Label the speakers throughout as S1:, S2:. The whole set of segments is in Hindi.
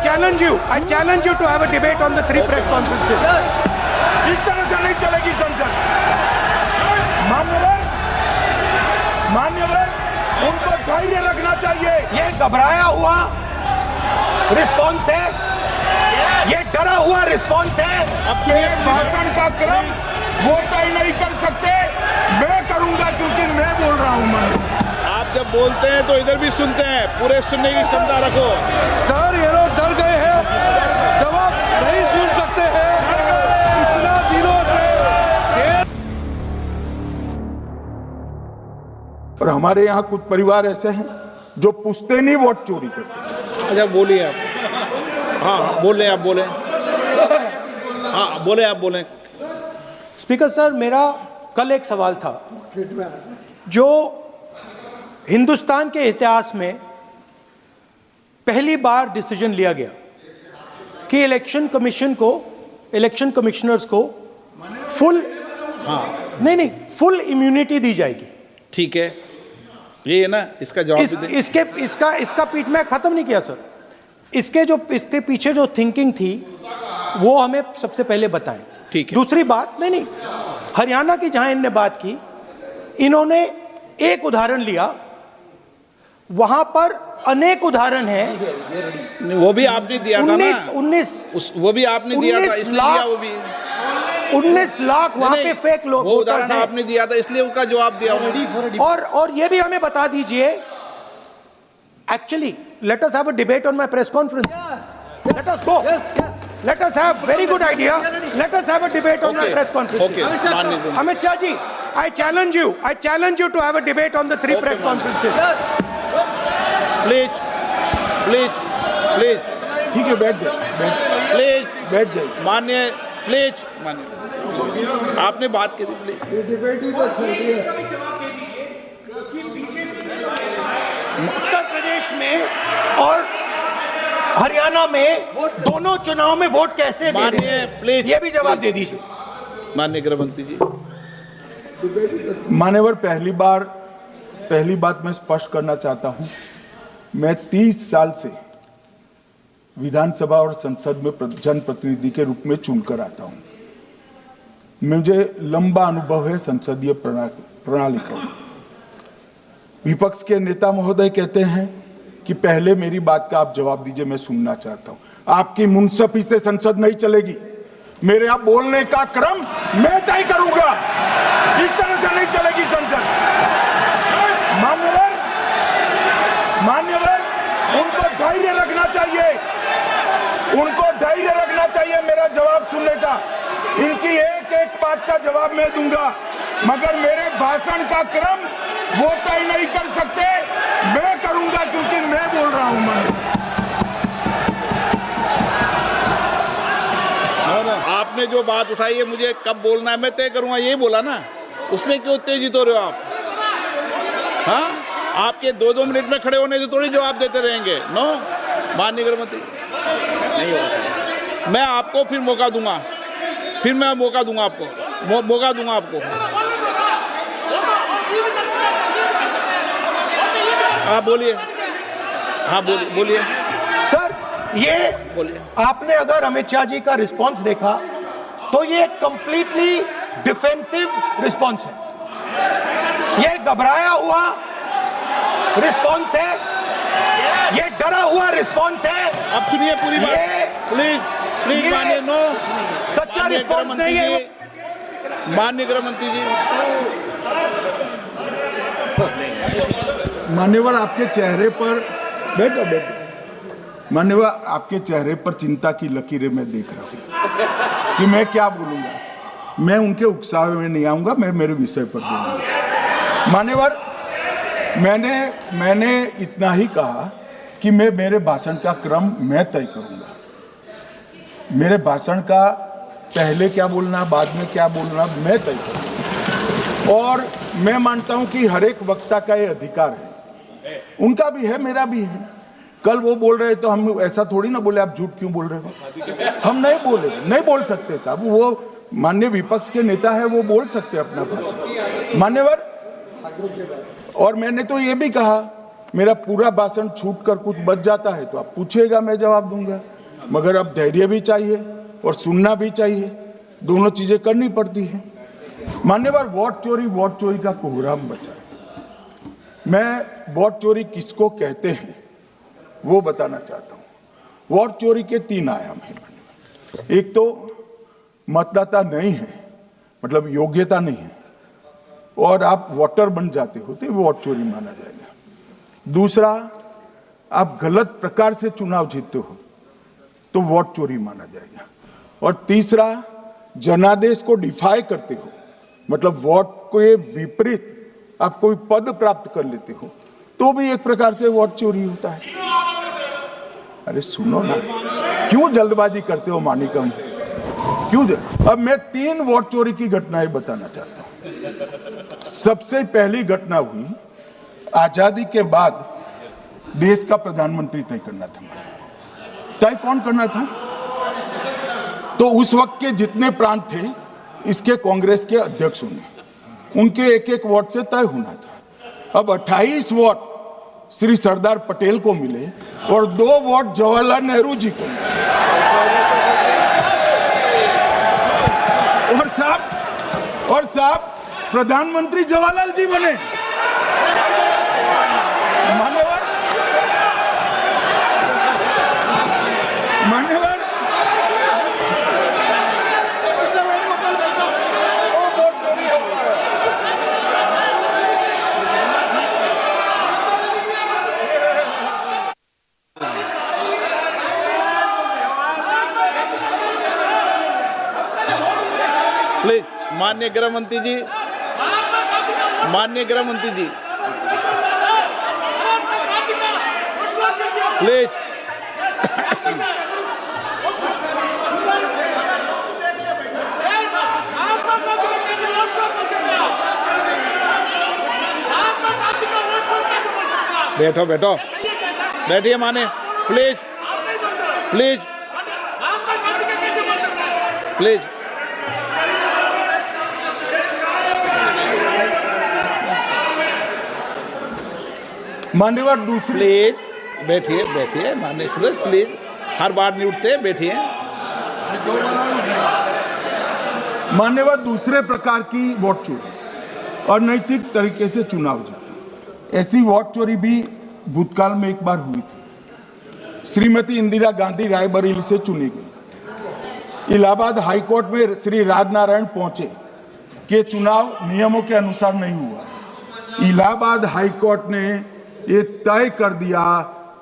S1: challenge you to have a debate on the 3 press conferences.
S2: इस तरह से नहीं चलेगी संसद। मान्यवर उनको धैर्य रखना चाहिए।
S1: ये घबराया हुआ रिस्पॉन्स है, ये डरा हुआ रिस्पॉन्स है।
S2: अपने भाषण का क्रम वो तय नहीं कर सकते, मैं करूंगा क्योंकि मैं बोल रहा हूं।
S3: आप जब बोलते हैं तो इधर भी सुनते हैं, पूरे सुनने की क्षमता रखो।
S4: सर ये लोग डर गए हैं, जवाब नहीं सुन सकते हैं इतना दिनों से।
S2: और हमारे यहाँ कुछ परिवार ऐसे हैं जो पुश्तैनी वोट चोरी करते हैं।
S3: अच्छा बोलिए आप। हाँ बोले आप बोले। हाँ बोले आप बोले।
S1: स्पीकर सर, मेरा कल एक सवाल था जो हिंदुस्तान के इतिहास में पहली बार डिसीजन लिया गया कि इलेक्शन कमिश्नर्स को फुल फुल इम्यूनिटी दी जाएगी।
S3: ठीक है, ये है ना, इसका जवाब
S1: इसका पीठ में खत्म नहीं किया सर। इसके पीछे जो थिंकिंग थी वो हमें सबसे पहले बताएं।
S3: ठीक है।
S1: दूसरी बात, नहीं हरियाणा की जहां इन्होंने बात की, इन्होंने एक उदाहरण लिया, वहां पर अनेक उदाहरण हैं।
S3: वो भी आपने दिया था ना,
S1: 19
S3: वो भी आपने दिया था, इसलिए दिया वो भी।
S1: 19 लाख वहां पे फेक लोग,
S3: वो उदाहरण आपने दिया था, इसलिए उसका जवाब दिया।
S1: और ये भी हमें बता दीजिए, actually let us have a debate on my press conference. Let us go. Let us have very good idea. Let us have a debate on my press conference. Amit Shah ji, I challenge you to have a debate on the 3 press conferences.
S3: Please.
S2: ठीक है, बैठ जाए।
S3: मान्य आपने बात की थी, प्लीज।
S1: उत्तर प्रदेश में और हरियाणा में दोनों चुनाव में वोट कैसे दे रहे हैं?
S3: प्लीज
S1: ये भी जवाब दे दीजिए।
S3: माननीय गृह मंत्री जी।
S2: मान्यवर, पहली बात मैं स्पष्ट करना चाहता हूं, मैं 30 साल से विधानसभा और संसद में जनप्रतिनिधि के रूप में चुनकर आता हूं। मुझे लंबा अनुभव है संसदीय प्रणाली का। विपक्ष के नेता महोदय कहते हैं कि पहले मेरी बात का आप जवाब दीजिए, मैं सुनना चाहता हूं। आपकी मुनसफी से संसद नहीं चलेगी। मेरे आप बोलने का क्रम मैं तय करूंगा। इस तरह से नहीं चलेगी संसद। मान्यवर उनको धैर्य रखना चाहिए, मेरा जवाब सुनने का। इनकी एक बात का जवाब मैं दूंगा, मगर मेरे भाषण का क्रम वो तय नहीं कर सकते, मैं करूंगा क्योंकि मैं बोल रहा हूं।
S3: आपने जो बात उठाई है, मुझे कब बोलना है मैं तय करूंगा, यही बोला ना। उसमें क्यों उत्तेजित हो रहे हो आप? हाँ, आपके 2-2 मिनट में खड़े होने से थोड़ी जवाब देते रहेंगे। नो, माननीय गृह मंत्री, नहीं हो सकता। मैं आपको फिर मौका दूंगा, आपको। हाँ बोलिए।
S1: सर, ये बोलिए। आपने अगर अमित शाह जी का रिस्पॉन्स देखा तो ये कंप्लीटली डिफेंसिव रिस्पॉन्स है। ये घबराया हुआ रिस्पॉन्स है, ये डरा हुआ रिस्पॉन्स है।
S3: अब सुनिए पूरी बात, प्लीज मानिए। नो,
S1: सच्चा रिस्पॉन्स नहीं है।
S3: माननीय गृह मंत्री जी।
S2: मान्यवर, आपके चेहरे पर बैठो। मान्यवर, आपके चेहरे पर चिंता की लकीरें मैं देख रहा हूं कि मैं क्या बोलूंगा। मैं उनके उकसावे में नहीं आऊंगा, मैं मेरे विषय पर बोलूंगा। मान्यवर, मैंने इतना ही कहा कि मेरे भाषण का क्रम मैं तय करूंगा। मेरे भाषण का पहले क्या बोलना, बाद में क्या बोलना, मैं तय करूंगा। और मैं मानता हूं कि हर एक वक्ता का ये अधिकार है, उनका भी है, मेरा भी है। कल वो बोल रहे तो हम ऐसा थोड़ी ना बोले आप झूठ क्यों बोल रहे हो। हम नहीं बोल सकते साहब। वो माननीय विपक्ष के नेता है, वो बोल सकते अपना भाषण। मान्यवर, और मैंने तो ये भी कहा मेरा पूरा भाषण छूट कर कुछ बच जाता है तो आप पूछिएगा, मैं जवाब दूंगा, मगर अब धैर्य भी चाहिए और सुनना भी चाहिए, दोनों चीजें करनी पड़ती है। मान्यवर, वोट चोरी का कोहराम बचा है। मैं वोट चोरी किसको कहते हैं वो बताना चाहता हूं। वोट चोरी के 3 आयाम हैं। एक तो मतदाता नहीं है, मतलब योग्यता नहीं है, और आप वोटर बन जाते हो तो वोट चोरी माना जाएगा। दूसरा, आप गलत प्रकार से चुनाव जीतते हो तो वोट चोरी माना जाएगा। और तीसरा, जनादेश को डिफाई करते हो, मतलब वोट के विपरीत आप कोई पद प्राप्त कर लेते हो तो भी एक प्रकार से वोट चोरी होता है। अरे सुनो ना, क्यों जल्दबाजी करते हो मानिकम, क्यों? अब मैं 3 वोट चोरी की घटनाएं बताना चाहता हूं। सबसे पहली घटना हुई आजादी के बाद देश का प्रधानमंत्री तय करना था। तय कौन करना था? तो उस वक्त के जितने प्रांत थे इसके कांग्रेस के अध्यक्षों ने, उनके एक वोट से तय होना था। अब 28 वोट श्री सरदार पटेल को मिले और 2 वोट जवाहरलाल नेहरू जी को मिले। और साहब प्रधानमंत्री जवाहरलाल जी बने। मान्यवर,
S3: प्लीज, माननीय गृह मंत्री जी, प्लीज। बैठो, बैठिए माने, प्लीज।
S2: मान्यवर, दूसरी,
S3: प्लीज बैठिए माननीय सदस्य, प्लीज, हर बार नहीं उठते, बैठिए।
S2: मान्यवर, दूसरे प्रकार की वोट चोरी और नैतिक तरीके से चुनाव जीतना, ऐसी वोट चोरी भी भूतकाल में एक बार हुई थी। श्रीमती इंदिरा गांधी रायबरेली से चुनी गई। इलाहाबाद हाईकोर्ट में श्री राजनारायण पहुंचे कि चुनाव नियमों के अनुसार नहीं हुआ। इलाहाबाद हाईकोर्ट ने ये तय कर दिया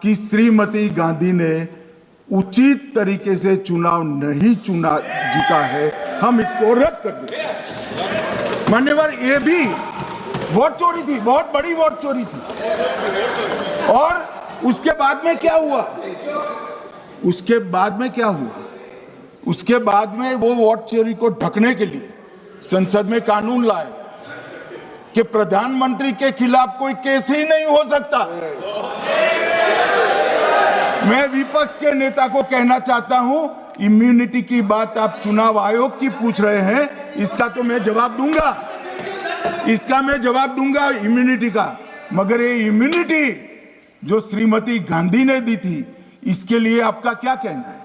S2: कि श्रीमती गांधी ने उचित तरीके से चुनाव नहीं जीता है, हम इसको रद्द कर दें। मान्यवर, ये भी वोट चोरी थी, बहुत बड़ी वोट चोरी थी। और उसके बाद में क्या हुआ? उसके बाद में वो वोट चोरी को ढकने के लिए संसद में कानून लाया कि प्रधानमंत्री के खिलाफ कोई केस ही नहीं हो सकता। मैं विपक्ष के नेता को कहना चाहता हूं, इम्यूनिटी की बात आप चुनाव आयोग की पूछ रहे हैं, इसका तो मैं जवाब दूंगा, इम्यूनिटी का। मगर ये इम्यूनिटी जो श्रीमती गांधी ने दी थी, इसके लिए आपका क्या कहना है?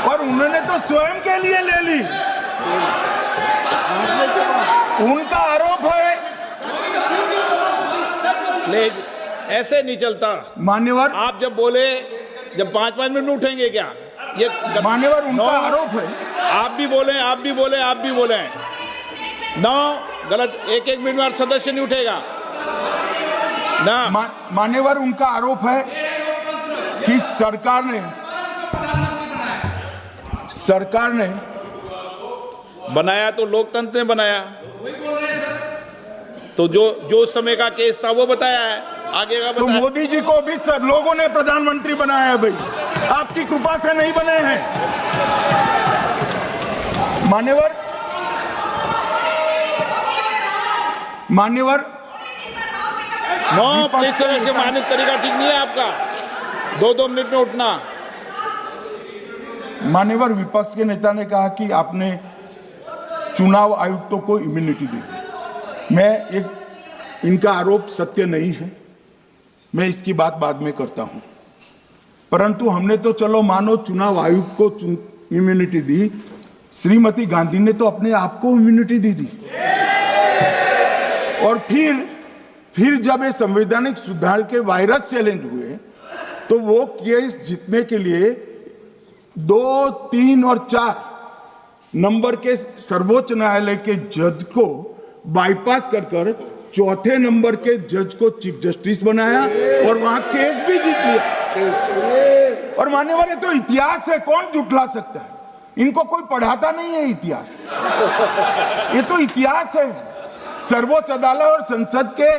S2: और उन्होंने तो स्वयं के लिए ले ली। उनका आरोप है।
S3: प्लीज, ऐसे नहीं चलता
S2: मान्यवर।
S3: आप जब बोले, जब 5-5 मिनट में उठेंगे क्या? ये
S2: मान्यवर, उनका आरोप है।
S3: आप भी बोले। 9 गलत, 1-1 मिनट में सदस्य नहीं उठेगा ना।
S2: मान्यवर, उनका आरोप है कि सरकार ने
S3: बनाया तो लोकतंत्र ने बनाया, तो जो समय का केस था वो बताया है, आगे का
S2: तो
S3: बताया।
S2: मोदी जी को भी सब लोगों ने प्रधानमंत्री बनाया है भाई, आपकी कृपा से नहीं बने हैं। मान्यवर,
S3: 9 प्लीज से मान्य तरीका ठीक नहीं है आपका, 2-2 मिनट में उठना।
S2: मान्यवर, विपक्ष के नेता ने कहा कि आपने चुनाव आयुक्तों को इम्यूनिटी दी। इनका आरोप सत्य नहीं है। मैं इसकी बात बाद में करता हूं। परंतु हमने तो चलो मानो चुनाव आयोग को इम्यूनिटी दी, श्रीमती गांधी ने तो अपने आप को इम्यूनिटी दी थी। और फिर जब ये संवैधानिक सुधार के वायरस चैलेंज हुए तो वो केस जीतने के लिए 2, 3 और 4 नंबर के सर्वोच्च न्यायालय के जज को बाईपास कर चौथे नंबर के जज को चीफ जस्टिस बनाया और वहां केस भी जीत लिया। और मान्यवर, तो इतिहास है, कौन जुटला सकता है? इनको कोई पढ़ाता नहीं है इतिहास, ये तो इतिहास है, सर्वोच्च अदालत और संसद के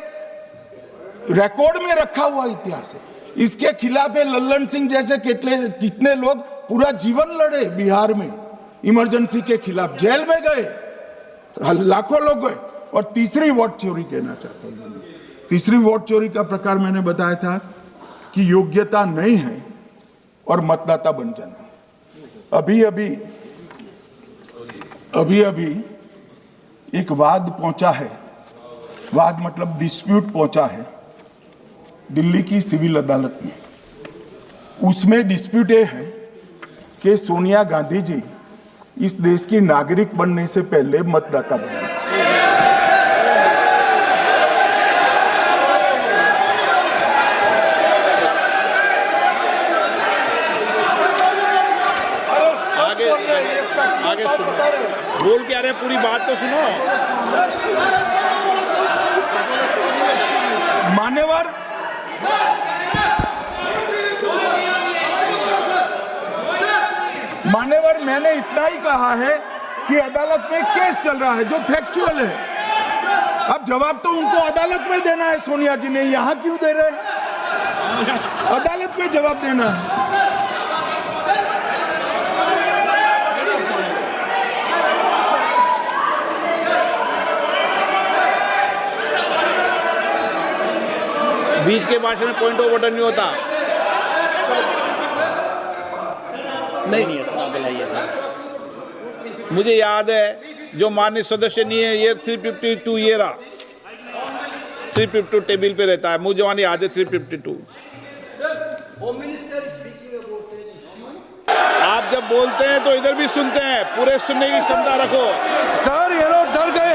S2: रिकॉर्ड में रखा हुआ इतिहास है। इसके खिलाफ लल्लन सिंह जैसे कितने लोग पूरा जीवन लड़े बिहार में इमरजेंसी के खिलाफ, जेल में गए, लाखों लोग गए। और तीसरी वोट चोरी कहना चाहता हूं, तीसरी वोट चोरी का प्रकार मैंने बताया था कि योग्यता नहीं है और मतदाता बन जाना। अभी एक वाद पहुंचा है, वाद मतलब डिस्प्यूट पहुंचा है दिल्ली की सिविल अदालत में। उसमें डिस्प्यूट ये है कि सोनिया गांधी जी इस देश की नागरिक बनने से पहले मतदाता बने।
S3: आगे सुनो, बोल क्या रहे, पूरी बात तो सुनो।
S2: मान्यवर, मैंने इतना ही कहा है कि अदालत में केस चल रहा है जो फैक्चुअल है। अब जवाब तो उनको अदालत में देना है, सोनिया जी ने यहां क्यों दे रहे? अदालत में जवाब देना है।
S3: बीच के भाषण में पॉइंट ऑफ ऑर्डर नहीं होता। नहीं है सर, मुझे याद है जो माननीय सदस्य नहीं है, ये 352 ये रहा, 352 टेबल पे रहता है, मुझे वहां याद है 352। आप जब बोलते हैं तो इधर भी सुनते हैं, पूरे सुनने की क्षमता रखो।
S4: सर ये लोग डर गए